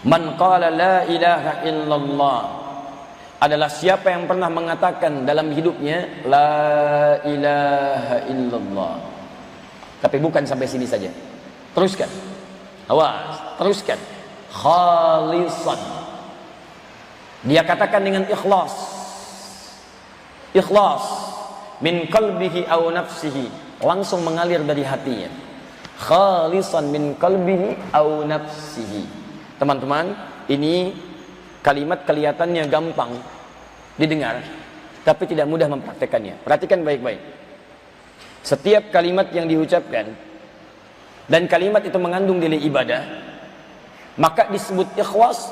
Man qala la ilaha illallah adalah siapa yang pernah mengatakan dalam hidupnya la ilaha illallah. Tapi bukan sampai sini saja. Teruskan. Awas, teruskan. Khalisan. Dia katakan dengan ikhlas. Ikhlas min qalbihi aw nafsihi, langsung mengalir dari hatinya. Khalisan min qalbihi aw nafsihi. Teman-teman, ini kalimat kelihatannya gampang didengar, tapi tidak mudah mempraktekannya. Perhatikan baik-baik. Setiap kalimat yang diucapkan dan kalimat itu mengandung nilai ibadah, maka disebut ikhlas.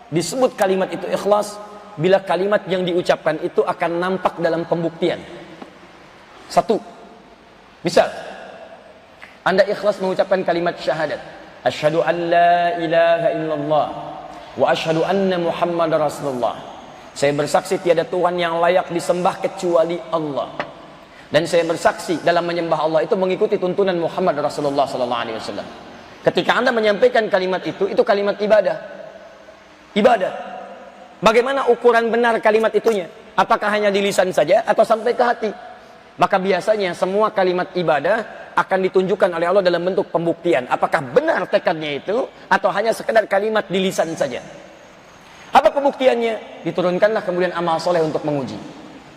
Disebut kalimat itu ikhlas bila kalimat yang diucapkan itu akan nampak dalam pembuktian. Satu, misal Anda ikhlas mengucapkan kalimat syahadat, asyhadu an la ilaha illallah wa asyhadu anna Muhammadar Rasulullah. Saya bersaksi tiada Tuhan yang layak disembah kecuali Allah. Dan saya bersaksi dalam menyembah Allah itu mengikuti tuntunan Muhammad Rasulullah sallallahu alaihi wasallam. Ketika Anda menyampaikan kalimat itu kalimat ibadah. Ibadah. Bagaimana ukuran benar kalimat itunya? Apakah hanya di lisan saja atau sampai ke hati? Maka biasanya semua kalimat ibadah akan ditunjukkan oleh Allah dalam bentuk pembuktian. Apakah benar tekadnya itu atau hanya sekedar kalimat di lisan saja? Apa pembuktiannya? Diturunkanlah kemudian amal soleh untuk menguji.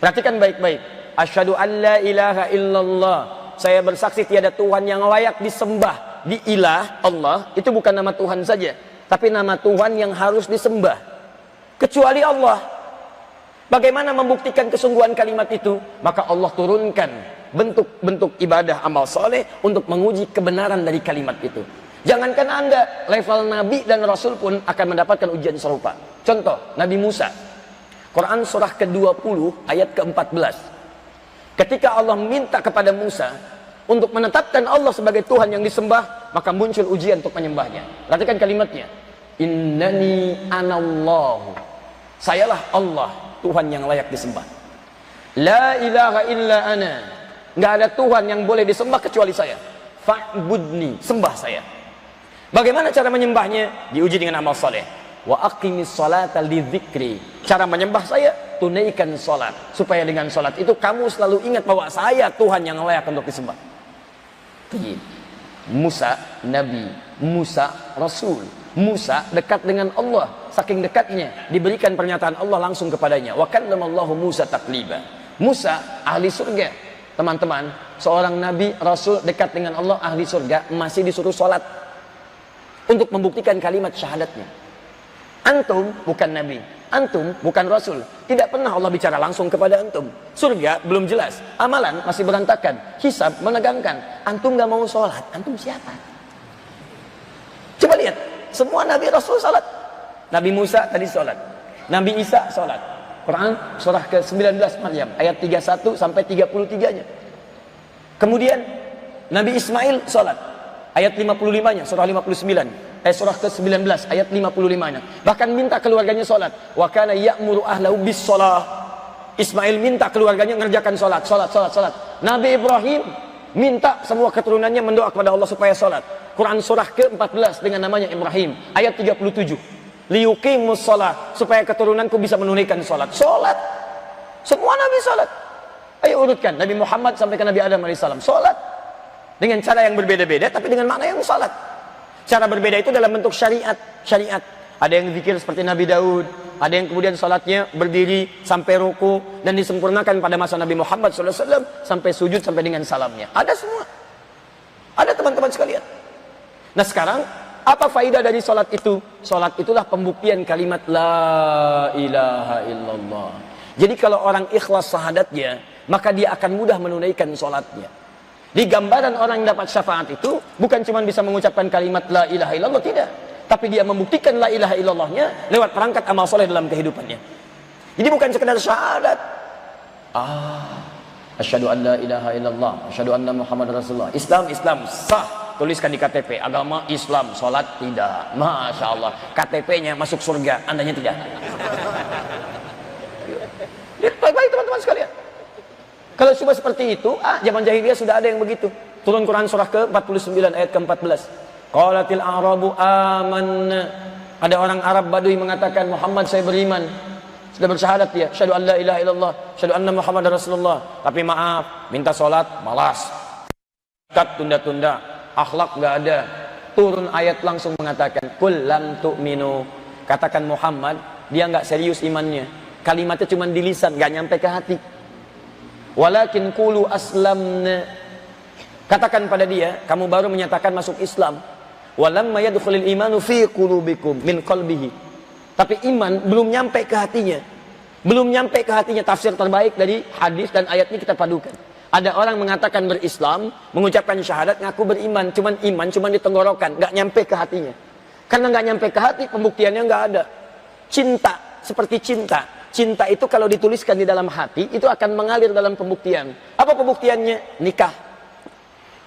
Perhatikan baik-baik. Asyhadu an la ilaha illallah. Saya bersaksi tiada Tuhan yang layak disembah. Di ilah, Allah, itu bukan nama Tuhan saja, tapi nama Tuhan yang harus disembah kecuali Allah. Bagaimana membuktikan kesungguhan kalimat itu? Maka Allah turunkan bentuk-bentuk ibadah amal soleh untuk menguji kebenaran dari kalimat itu. Jangankan Anda, level Nabi dan Rasul pun akan mendapatkan ujian serupa. Contoh, Nabi Musa. Quran surah ke-20 ayat ke-14. Ketika Allah minta kepada Musa untuk menetapkan Allah sebagai Tuhan yang disembah, maka muncul ujian untuk menyembahnya. Perhatikan kalimatnya. Innani anallahu. Sayalah Allah, Tuhan yang layak disembah. La ilaha illa ana. Nggak ada Tuhan yang boleh disembah kecuali saya. Fa'budni, sembah saya. Bagaimana cara menyembahnya? Diuji dengan amal saleh. Wa aqimis salata lidzikri. Cara menyembah saya, tunaikan salat. Supaya dengan salat itu kamu selalu ingat bahwa saya Tuhan yang layak untuk disembah. Musa Nabi, Musa Rasul. Musa dekat dengan Allah, saking dekatnya diberikan pernyataan Allah langsung kepadanya. Wa kallamallahu Musa takliba. Musa ahli surga. Teman-teman, seorang nabi, rasul dekat dengan Allah, ahli surga, masih disuruh salat untuk membuktikan kalimat syahadatnya. Antum bukan nabi, antum bukan rasul. Tidak pernah Allah bicara langsung kepada antum. Surga belum jelas, amalan masih berantakan, hisab menegangkan. Antum gak mau sholat, antum siapa? Coba lihat, semua nabi rasul sholat. Nabi Musa tadi sholat, Nabi Isa sholat. Quran surah ke-19 Maryam ayat 31 sampai 33-nya. Kemudian Nabi Ismail sholat, ayat 55-nya, surah 59. Surah ke-19 ayat 55-nya. Bahkan minta keluarganya sholat. Wa kana ya'muru ahlahu bis shalah. Ismail minta keluarganya mengerjakan sholat. Nabi Ibrahim minta semua keturunannya mendoa kepada Allah supaya sholat. Quran surah ke-14 dengan namanya Ibrahim ayat 37. Liyuqimus shalah, supaya keturunanku bisa menunaikan sholat. Sholat. Semua nabi sholat. Ayo urutkan, Nabi Muhammad sampai ke Nabi Adam alaihissalam sholat dengan cara yang berbeda-beda, tapi dengan makna yang sholat. Cara berbeda itu dalam bentuk syariat. Ada yang zikir seperti Nabi Daud, ada yang kemudian salatnya berdiri sampai ruku dan disempurnakan pada masa Nabi Muhammad SAW sampai sujud sampai dengan salamnya. Ada semua. Ada teman-teman sekalian. Nah sekarang apa faidah dari salat itu? Salat itulah pembuktian kalimat la ilaha illallah. Jadi kalau orang ikhlas syahadatnya, maka dia akan mudah menunaikan salatnya. Di gambaran orang yang dapat syafaat itu bukan cuma bisa mengucapkan kalimat la ilaha illallah, tidak, tapi dia membuktikan la ilaha illallahnya lewat perangkat amal soleh dalam kehidupannya. Jadi bukan sekedar syahadat. Asyhadu an la ilaha illallah, asyhadu anna Muhammadar Rasulullah. Islam sah, tuliskan di KTP. Agama Islam, salat tidak. Masya Allah, KTP-nya masuk surga, andanya tidak. Baik-baik teman-teman sekalian. Kalau cuma seperti itu, zaman jahiliyah sudah ada yang begitu. Turun Quran surah ke-49 ayat ke-14. Qalatil a'rabu amanna. Ada orang Arab Badui mengatakan, Muhammad saya beriman. Sudah bersyahadat dia, syahadu an la ilaha illallah, syahadu anna Muhammad Rasulullah. Tapi maaf, minta sholat, malas. Tunda-tunda, akhlak nggak ada. Turun ayat langsung mengatakan, kul lam tu'minu. Katakan Muhammad, dia nggak serius imannya. Kalimatnya cuma di lisan, nggak nyampe ke hati. Walakin qulu aslamna. Katakan pada dia, kamu baru menyatakan masuk Islam. Walamma yadkhulul imanu fi qulubikum min qalbihi. Tapi iman belum nyampe ke hatinya. Belum nyampe ke hatinya. Tafsir terbaik dari hadis dan ayat ini kita padukan. Ada orang mengatakan berislam, mengucapkan syahadat, ngaku beriman. Cuman iman, cuman di tenggorokan, nggak nyampe ke hatinya. Karena nggak nyampe ke hati, pembuktiannya nggak ada. Cinta, seperti cinta. Cinta itu kalau dituliskan di dalam hati, itu akan mengalir dalam pembuktian. Apa pembuktiannya? Nikah.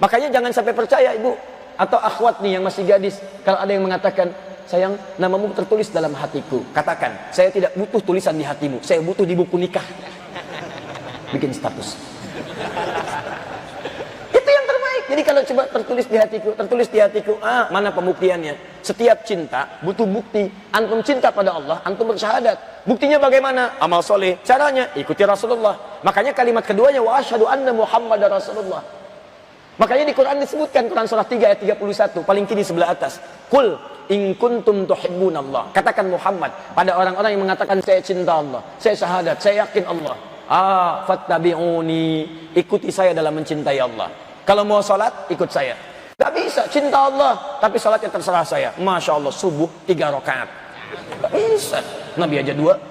Makanya jangan sampai percaya ibu atau akhwat nih yang masih gadis, kalau ada yang mengatakan, sayang, namamu tertulis dalam hatiku. Katakan, saya tidak butuh tulisan di hatimu, saya butuh di buku nikah. Bikin status. Itu yang terbaik. Jadi kalau coba tertulis di hatiku, mana pembuktiannya? Setiap cinta butuh bukti. Antum cinta pada Allah, antum bersyahadat. Buktinya bagaimana? Amal soleh. Caranya ikuti Rasulullah. Makanya kalimat keduanya, wa asyhadu anna Muhammad Rasulullah. Makanya di Quran disebutkan, Quran surah 3 ayat 31, paling kiri sebelah atas. Qul in kuntum tuhibbunallah. Katakan Muhammad pada orang-orang yang mengatakan saya cinta Allah, saya syahadat, saya yakin Allah. Fattabi'uni, ikuti saya dalam mencintai Allah. Kalau mau salat, ikut saya. Gak bisa cinta Allah tapi salatnya terserah saya. Masya Allah, subuh 3 rakaat. Gak bisa. Nabi aja 2.